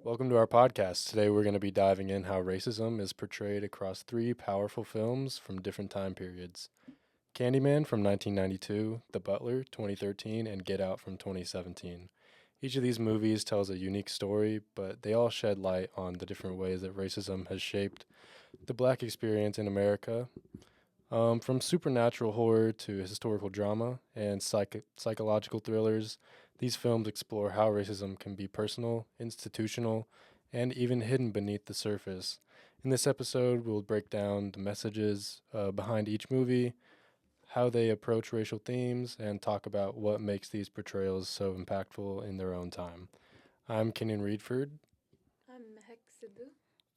Welcome to our podcast. Today we're going to be diving in how racism is portrayed across three powerful films from different time periods. Candyman from 1992, The Butler 2013, and Get Out from 2017. Each of these movies tells a unique story, but they all shed light on the different ways that racism has shaped the black experience in America. From supernatural horror to historical drama and psychological thrillers, these films explore how racism can be personal, institutional, and even hidden beneath the surface. In this episode, we'll break down the messages behind each movie, how they approach racial themes, and talk about what makes these portrayals so impactful in their own time. I'm Kenyon Reedford. I'm Mehek Sidhu.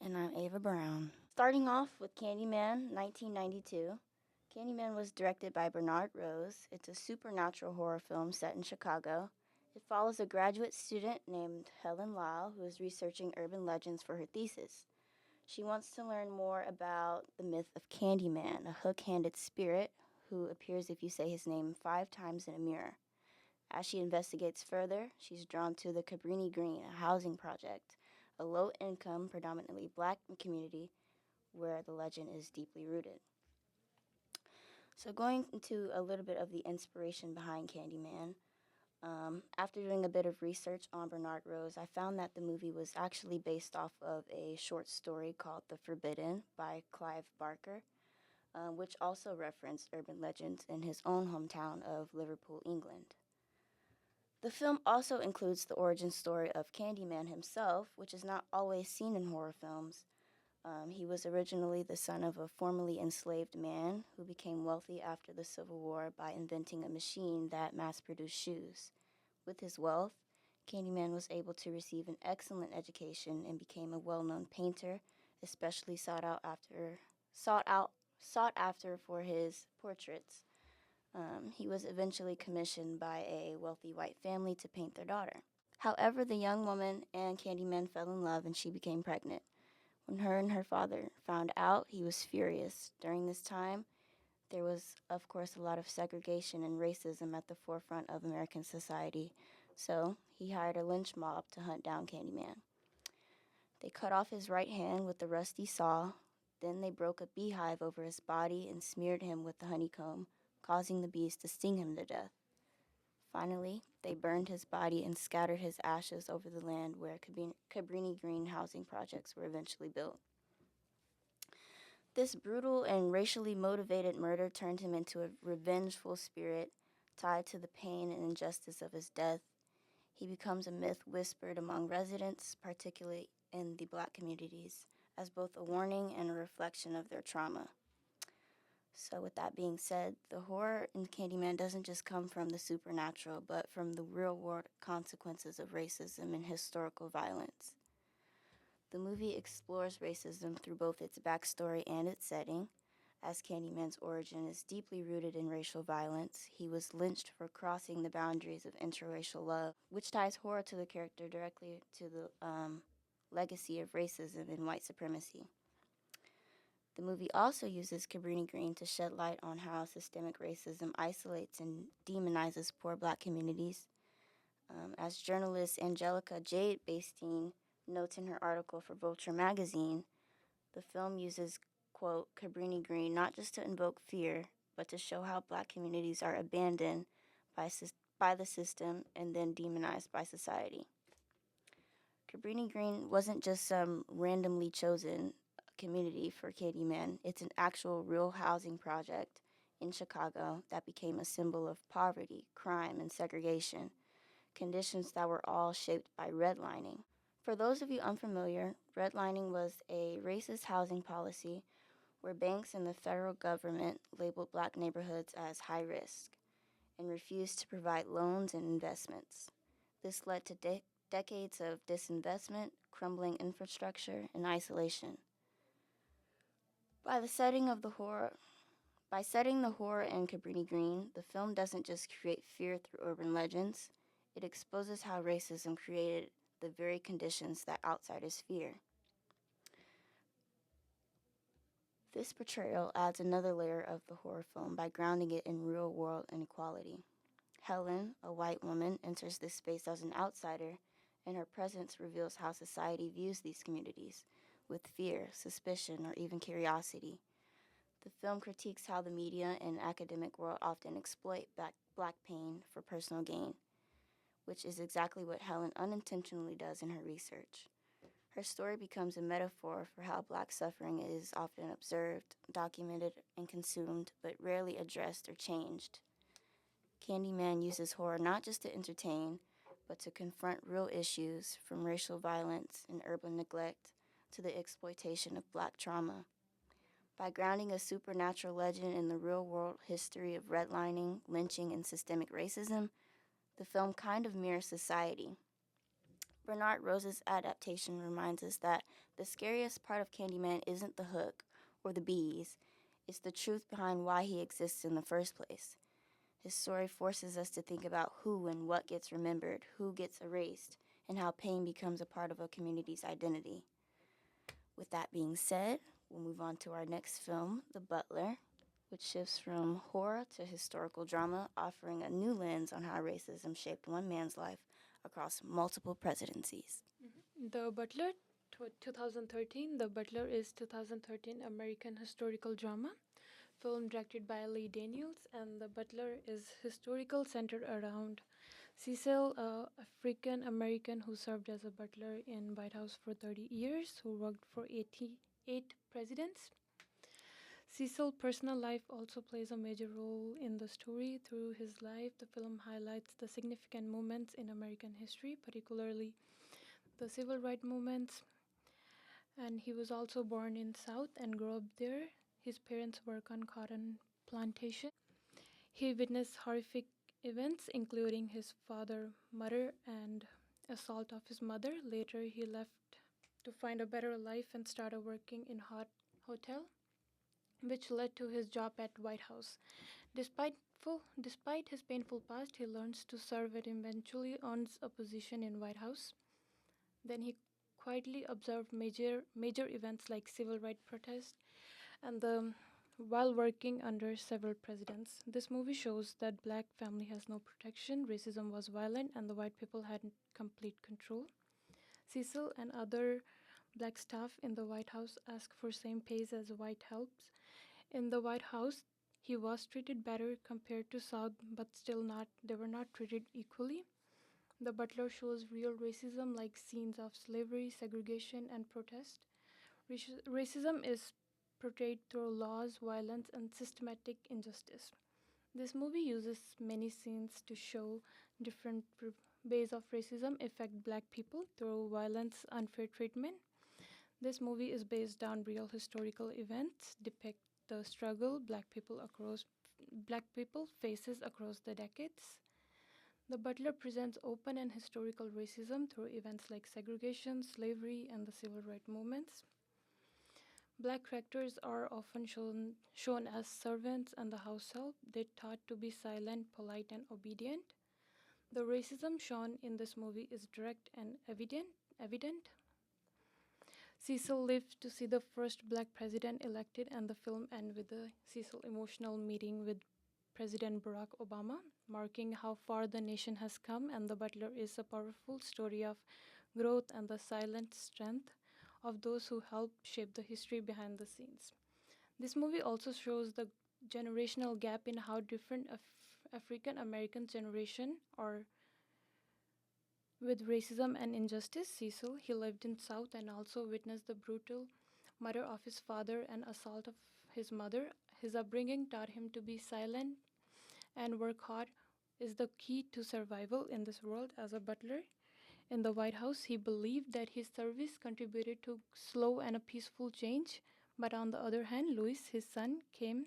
And I'm Ava Brown. Starting off with Candyman, 1992. Candyman was directed by Bernard Rose. It's a supernatural horror film set in Chicago. It follows a graduate student named Helen Lyle who is researching urban legends for her thesis. She wants to learn more about the myth of Candyman, a hook-handed spirit who appears if you say his name 5 times in a mirror. As she investigates further, she's drawn to the Cabrini Green, a housing project, a low-income, predominantly black community where the legend is deeply rooted. So going into a little bit of the inspiration behind Candyman, after doing a bit of research on Bernard Rose, I found that the movie was actually based off of a short story called The Forbidden by Clive Barker, which also referenced urban legends in his own hometown of Liverpool, England. The film also includes the origin story of Candyman himself, which is not always seen in horror films. He was originally the son of a formerly enslaved man who became wealthy after the Civil War by inventing a machine that mass-produced shoes. With his wealth, Candyman was able to receive an excellent education and became a well-known painter, especially sought after for his portraits. He was eventually commissioned by a wealthy white family to paint their daughter. However, the young woman and Candyman fell in love and she became pregnant. When her and her father found out, he was furious. During this time, there was, of course, a lot of segregation and racism at the forefront of American society, so he hired a lynch mob to hunt down Candyman. They cut off his right hand with a rusty saw, then they broke a beehive over his body and smeared him with the honeycomb, causing the bees to sting him to death. Finally, they burned his body and scattered his ashes over the land where Cabrini Green housing projects were eventually built. This brutal and racially motivated murder turned him into a revengeful spirit tied to the pain and injustice of his death. He becomes a myth whispered among residents, particularly in the black communities, as both a warning and a reflection of their trauma. So with that being said, the horror in Candyman doesn't just come from the supernatural, but from the real-world consequences of racism and historical violence. The movie explores racism through both its backstory and its setting. As Candyman's origin is deeply rooted in racial violence, he was lynched for crossing the boundaries of interracial love, which ties horror to the character directly to the legacy of racism and white supremacy. The movie also uses Cabrini Green to shed light on how systemic racism isolates and demonizes poor black communities. As journalist Angelica Jade Bastine notes in her article for Vulture magazine, the film uses, quote, Cabrini Green not just to invoke fear, but to show how black communities are abandoned by the system and then demonized by society. Cabrini Green wasn't just some randomly chosen community for Candyman. It's an actual real housing project in Chicago that became a symbol of poverty, crime, and segregation, conditions that were all shaped by redlining. For those of you unfamiliar, redlining was a racist housing policy where banks and the federal government labeled black neighborhoods as high risk and refused to provide loans and investments. This led to decades of disinvestment, crumbling infrastructure, and isolation. By setting the horror in Cabrini Green, the film doesn't just create fear through urban legends, it exposes how racism created the very conditions that outsiders fear. This portrayal adds another layer of the horror film by grounding it in real-world inequality. Helen, a white woman, enters this space as an outsider and her presence reveals how society views these communities with fear, suspicion, or even curiosity. The film critiques how the media and academic world often exploit black pain for personal gain, which is exactly what Helen unintentionally does in her research. Her story becomes a metaphor for how black suffering is often observed, documented, and consumed, but rarely addressed or changed. Candyman uses horror not just to entertain, but to confront real issues from racial violence and urban neglect to the exploitation of black trauma. By grounding a supernatural legend in the real world history of redlining, lynching, and systemic racism, the film kind of mirrors society. Bernard Rose's adaptation reminds us that the scariest part of Candyman isn't the hook or the bees, it's the truth behind why he exists in the first place. His story forces us to think about who and what gets remembered, who gets erased, and how pain becomes a part of a community's identity. With that being said, we'll move on to our next film, The Butler, which shifts from horror to historical drama, offering a new lens on how racism shaped one man's life across multiple presidencies. The Butler, 2013. The Butler is 2013 American historical drama, film directed by Lee Daniels, and The Butler is historical centered around Cecil, a African American who served as a butler in White House for 30 years, who worked for 88 presidents. Cecil's personal life also plays a major role in the story. Through his life, the film highlights the significant moments in American history, particularly the civil rights movements. And he was also born in South and grew up there. His parents worked on cotton plantation. He witnessed horrific events, including his father's murder and assault of his mother. Later, he left to find a better life and started working in hot hotel, which led to his job at White House. Despite his painful past, he learns to serve and eventually earns a position in White House. Then he quietly observed major events like civil rights protests and while working under several presidents. This movie shows that black family has no protection, racism was violent, and the white people had complete control. Cecil and other black staff in the White House asked for same pays as white helps. In the White House, he was treated better compared to South, but still not. They were not treated equally. The Butler shows real racism, like scenes of slavery, segregation, and protest. Racism is portrayed through laws, violence, and systematic injustice. This movie uses many scenes to show different ways of racism affect black people through violence, unfair treatment. This movie is based on real historical events, depict the struggle black people faces across the decades. The Butler presents open and historical racism through events like segregation, slavery, and the civil rights movements. Black characters are often shown as servants and the house help. They're taught to be silent, polite, and obedient. The racism shown in this movie is direct and evident. Cecil lived to see the first black president elected, and the film ends with the Cecil emotional meeting with President Barack Obama, marking how far the nation has come. And The Butler is a powerful story of growth and the silent strength of those who help shape the history behind the scenes. This movie also shows the generational gap in how different African American generation are with racism and injustice. Cecil, he lived in South and also witnessed the brutal murder of his father and assault of his mother. His upbringing taught him to be silent and work hard is the key to survival in this world. As a butler in the White House, he believed that his service contributed to slow and a peaceful change. But on the other hand, Louis, his son, came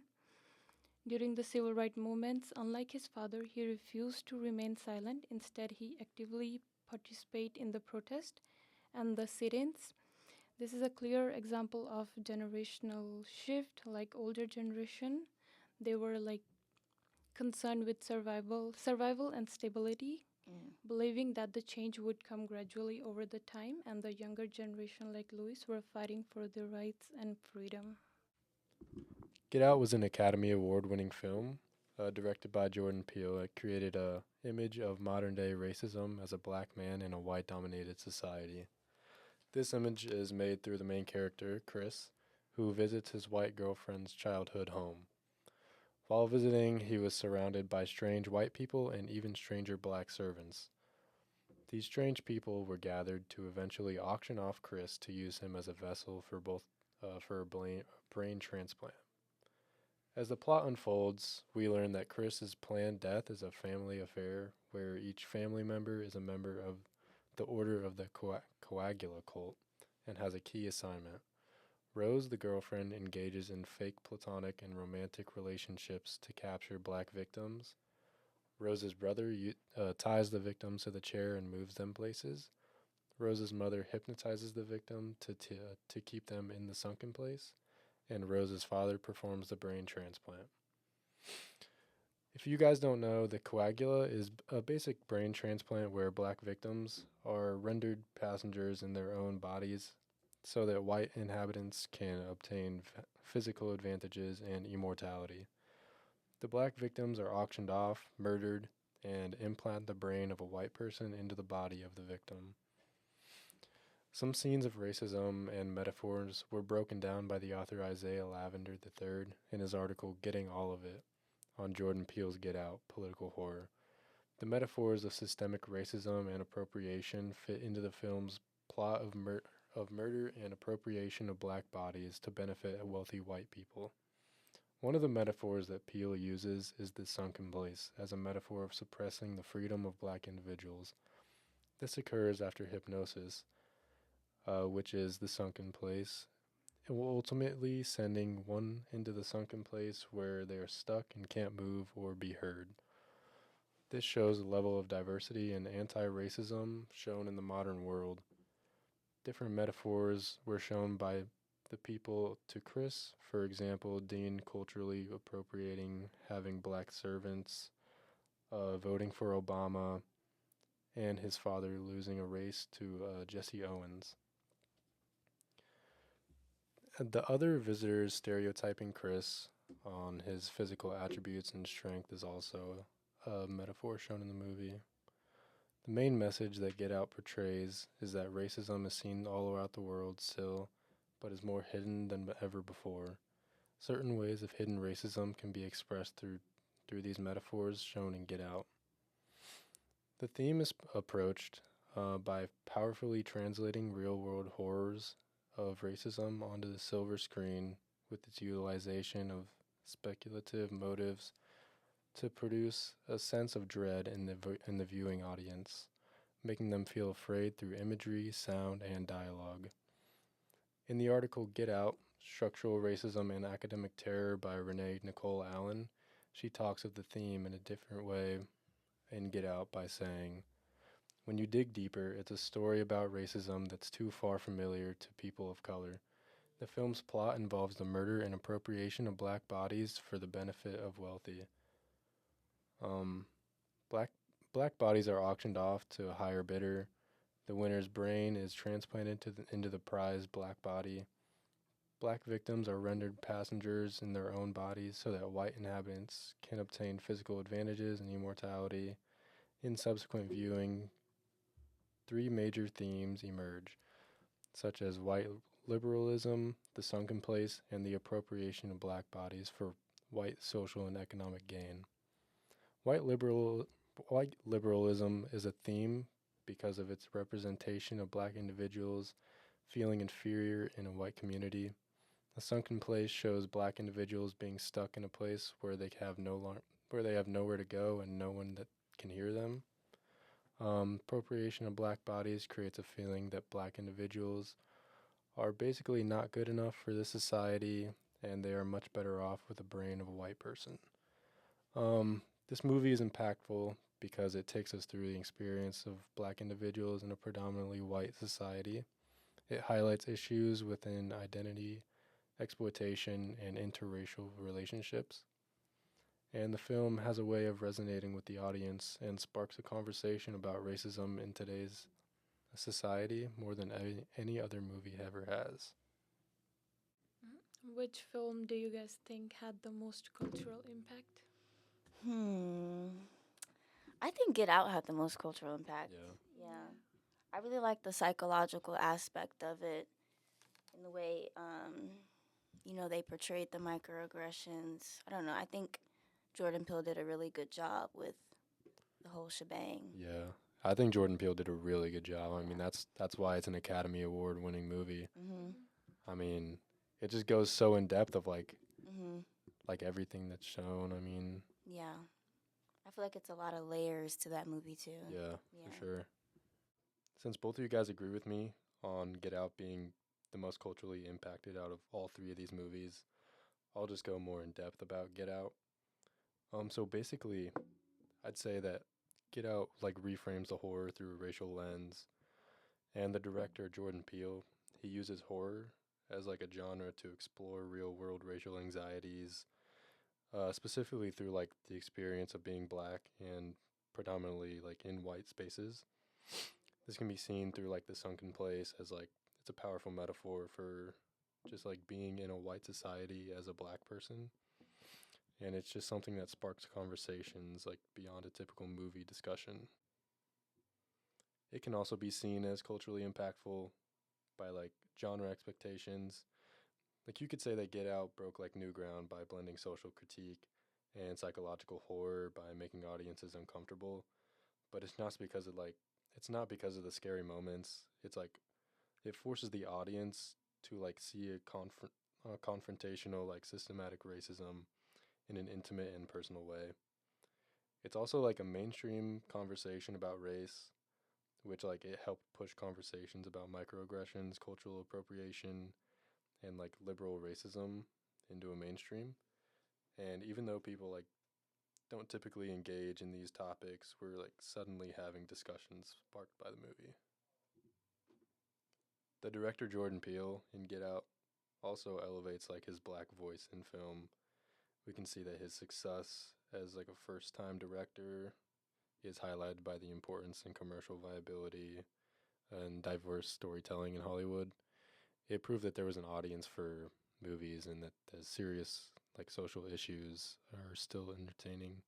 during the civil rights movements. Unlike his father, he refused to remain silent. Instead, he actively participated in the protest and the sit-ins. This is a clear example of generational shift. Like older generation, they were like concerned with survival and stability, believing that the change would come gradually over the time, and the younger generation like Louis were fighting for their rights and freedom. Get Out was an Academy Award winning film. directed by Jordan Peele. It created a image of modern day racism as a black man in a white dominated society. This image is made through the main character, Chris, who visits his white girlfriend's childhood home. While visiting, he was surrounded by strange white people and even stranger black servants. These strange people were gathered to eventually auction off Chris to use him as a vessel for a brain transplant. As the plot unfolds, we learn that Chris's planned death is a family affair where each family member is a member of the Order of the Coagula cult and has a key assignment. Rose, the girlfriend, engages in fake platonic and romantic relationships to capture black victims. Rose's brother ties the victims to the chair and moves them places. Rose's mother hypnotizes the victim to keep them in the sunken place, and Rose's father performs the brain transplant. If you guys don't know, the coagula is a basic brain transplant where black victims are rendered passengers in their own bodies so that white inhabitants can obtain physical advantages and immortality. The black victims are auctioned off, murdered, and implant the brain of a white person into the body of the victim. Some scenes of racism and metaphors were broken down by the author Isaiah Lavender III in his article Getting All of It on Jordan Peele's Get Out Political Horror. The metaphors of systemic racism and appropriation fit into the film's plot of murder and appropriation of black bodies to benefit wealthy white people. One of the metaphors that Peele uses is the sunken place as a metaphor of suppressing the freedom of black individuals. This occurs after hypnosis, which is the sunken place, and will ultimately sending one into the sunken place where they are stuck and can't move or be heard. This shows a level of diversity and anti-racism shown in the modern world. Different metaphors were shown by the people to Chris, for example, Dean culturally appropriating having black servants, voting for Obama, and his father losing a race to Jesse Owens. The other visitors stereotyping Chris on his physical attributes and strength is also a metaphor shown in the movie. The main message that Get Out portrays is that racism is seen all around the world still, but is more hidden than ever before. Certain ways of hidden racism can be expressed through these metaphors shown in Get Out. The theme is approached by powerfully translating real-world horrors of racism onto the silver screen with its utilization of speculative motives to produce a sense of dread in the viewing audience, making them feel afraid through imagery, sound, and dialogue. In the article Get Out, Structural Racism and Academic Terror by Renee Nicole Allen, she talks of the theme in a different way in Get Out by saying, "When you dig deeper, it's a story about racism that's too far familiar to people of color. The film's plot involves the murder and appropriation of black bodies for the benefit of wealthy. Um, black black bodies are auctioned off to a higher bidder. The winner's brain is transplanted into the prized black body. Black victims are rendered passengers in their own bodies so that white inhabitants can obtain physical advantages and immortality. In subsequent viewing, three major themes emerge, such as white liberalism, the sunken place, and the appropriation of black bodies for white social and economic gain. White liberal White liberalism is a theme because of its representation of black individuals feeling inferior in a white community. A sunken place shows black individuals being stuck in a place where they have nowhere to go and no one that can hear them. Appropriation of black bodies creates a feeling that black individuals are basically not good enough for this society and they are much better off with the brain of a white person. This movie is impactful because it takes us through the experience of black individuals in a predominantly white society. It highlights issues within identity, exploitation, and interracial relationships. And the film has a way of resonating with the audience and sparks a conversation about racism in today's society more than any other movie ever has. Which film do you guys think had the most cultural impact? Hmm. I think Get Out had the most cultural impact. Yeah. Yeah. I really like the psychological aspect of it and the way, they portrayed the microaggressions. I don't know. I think Jordan Peele did a really good job with the whole shebang. Yeah. I think Jordan Peele did a really good job. I mean, Yeah. that's why it's an Academy Award winning movie. Mhm. I mean, it just goes so in depth of Mhm. like everything that's shown. I mean, Yeah. I feel like it's a lot of layers to that movie too. yeah, for Yeah. sure. Since both of you guys agree with me on Get Out being the most culturally impacted out of all three of these movies, I'll just go more in depth about Get Out. So basically, I'd say that Get Out like reframes the horror through a racial lens, and the director Jordan Peele, he uses horror as like a genre to explore real-world racial anxieties, specifically through like the experience of being black and predominantly like in white spaces. This can be seen through like the sunken place as like it's a powerful metaphor for just like being in a white society as a black person. And it's just something that sparks conversations like beyond a typical movie discussion. It can also be seen as culturally impactful by like genre expectations. Like you could say that Get Out broke like new ground by blending social critique and psychological horror by making audiences uncomfortable. But it's not because of the scary moments. It's like it forces the audience to like see a confrontational like systematic racism in an intimate and personal way. It's also like a mainstream conversation about race, which like it helped push conversations about microaggressions, cultural appropriation, and like liberal racism into a mainstream. And even though people like don't typically engage in these topics, we're like suddenly having discussions sparked by the movie. The director Jordan Peele in Get Out also elevates like his black voice in film. We can see that his success as like a first-time director is highlighted by the importance and commercial viability and diverse storytelling in Hollywood. It proved that there was an audience for movies and that the serious like social issues are still entertaining.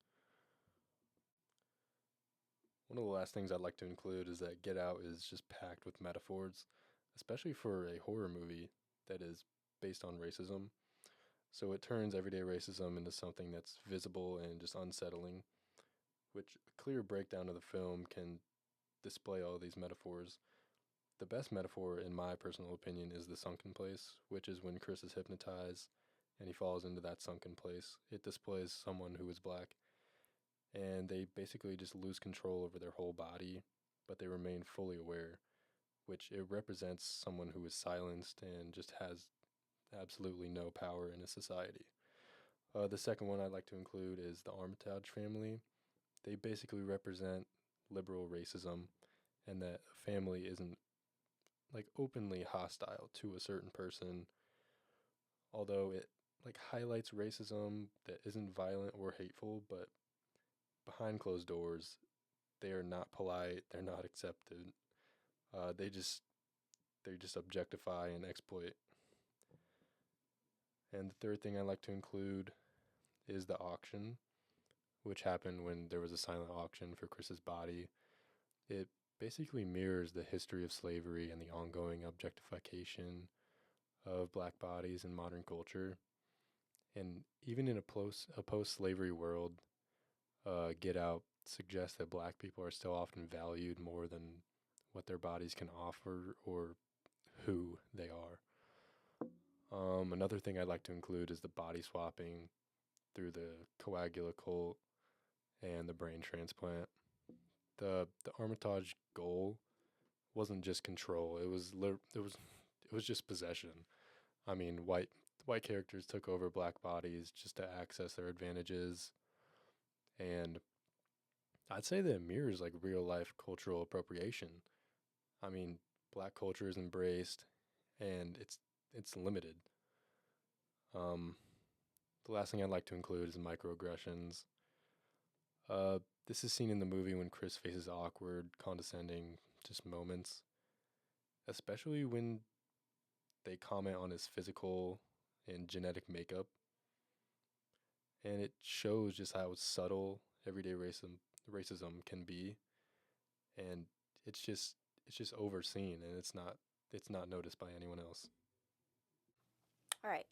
One of the last things I'd like to include is that Get Out is just packed with metaphors, especially for a horror movie that is based on racism. So it turns everyday racism into something that's visible and just unsettling, which a clear breakdown of the film can display all these metaphors. The best metaphor, in my personal opinion, is the sunken place, which is when Chris is hypnotized and he falls into that sunken place. It displays someone who is black and they basically just lose control over their whole body, but they remain fully aware, which it represents someone who is silenced and just has absolutely no power in a society. The second one I'd like to include is the Armitage family. They basically represent liberal racism, and that a family isn't like openly hostile to a certain person, although it like highlights racism that isn't violent or hateful, but behind closed doors, they are not polite, they're not accepted. Uh, they just they just objectify and exploit. And the third thing I like to include is the auction, which happened when there was a silent auction for Chris's body. It basically mirrors the history of slavery and the ongoing objectification of black bodies in modern culture. And even in a post slavery world, Get Out suggests that black people are still often valued more than what their bodies can offer or who they are. Another thing I'd like to include is the body swapping through the coagula cult and the brain transplant. The Armitage goal wasn't just control; it was just possession. I mean, white characters took over black bodies just to access their advantages, and I'd say that it mirrors like real life cultural appropriation. I mean, black culture is embraced, and it's limited. Um, the last thing I'd like to include is microaggressions. Uh, this is seen in the movie when Chris faces awkward, condescending just moments, especially when they comment on his physical and genetic makeup. and it shows just how subtle everyday racism can be, and it's just overseen, and it's not noticed by anyone else. All right.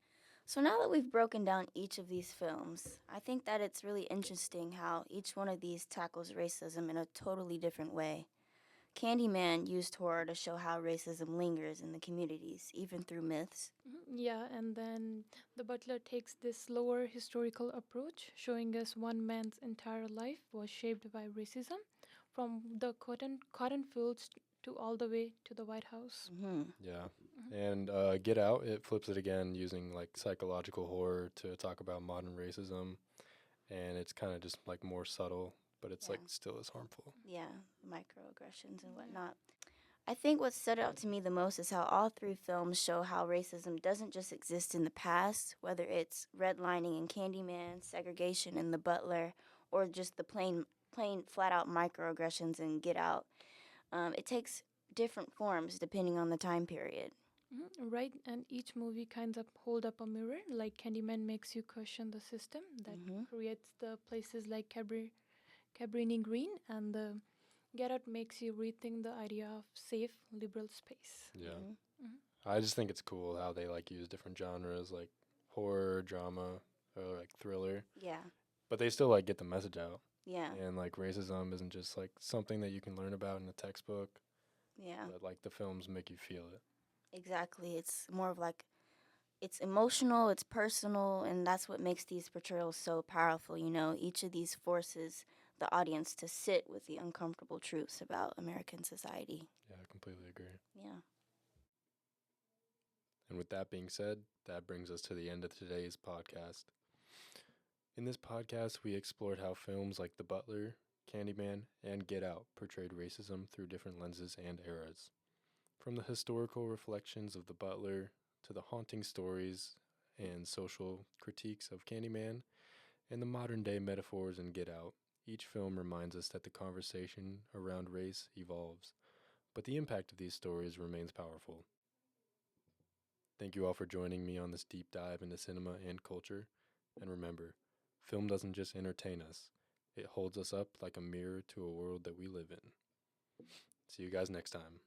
So now that we've broken down each of these films, I think that it's really interesting how each one of these tackles racism in a totally different way. Candyman used horror to show how racism lingers in the communities, even through myths. Yeah, and then The Butler takes this slower historical approach, showing us one man's entire life was shaped by racism, from the cotton fields to all the way to the White House. Hmm. Yeah. Mhm. And Get Out, it flips it again using like psychological horror to talk about modern racism, and it's kind of just like more subtle, but it's Yeah. like still as harmful. Yeah, microaggressions and Yeah. whatnot. I think what stood out to me the most is how all three films show how racism doesn't just exist in the past, whether it's redlining in Candyman, segregation in The Butler, or just the plain flat out microaggressions in Get Out. It takes different forms depending on the time period. Right, and each movie kind of hold up a mirror. Like Candyman makes you question the system that Hmm. creates the places like Cabrini Green, and the Get Out makes you rethink the idea of safe liberal space. Yeah. Hmm. Mhm. I just think it's cool how they like use different genres like horror, drama, or like thriller, Yeah, but they still like get the message out. yeah, And like racism isn't just like something that you can learn about in a textbook, yeah, but like the films make you feel it. exactly. It's more of like it's emotional, it's personal, and that's what makes these portrayals so powerful. Each of these forces the audience to sit with the uncomfortable truths about American society. Yeah, I completely agree. Yeah. And with that being said, that brings us to the end of today's podcast. In this podcast, we explored how films like The Butler, Candyman, and Get Out portrayed racism through different lenses and eras. From the historical reflections of The Butler to the haunting stories and social critiques of Candyman and the modern day metaphors in Get Out, each film reminds us that the conversation around race evolves, but the impact of these stories remains powerful. Thank you all for joining me on this deep dive into cinema and culture. And remember, film doesn't just entertain us, it holds us up like a mirror to a world that we live in. See you guys next time.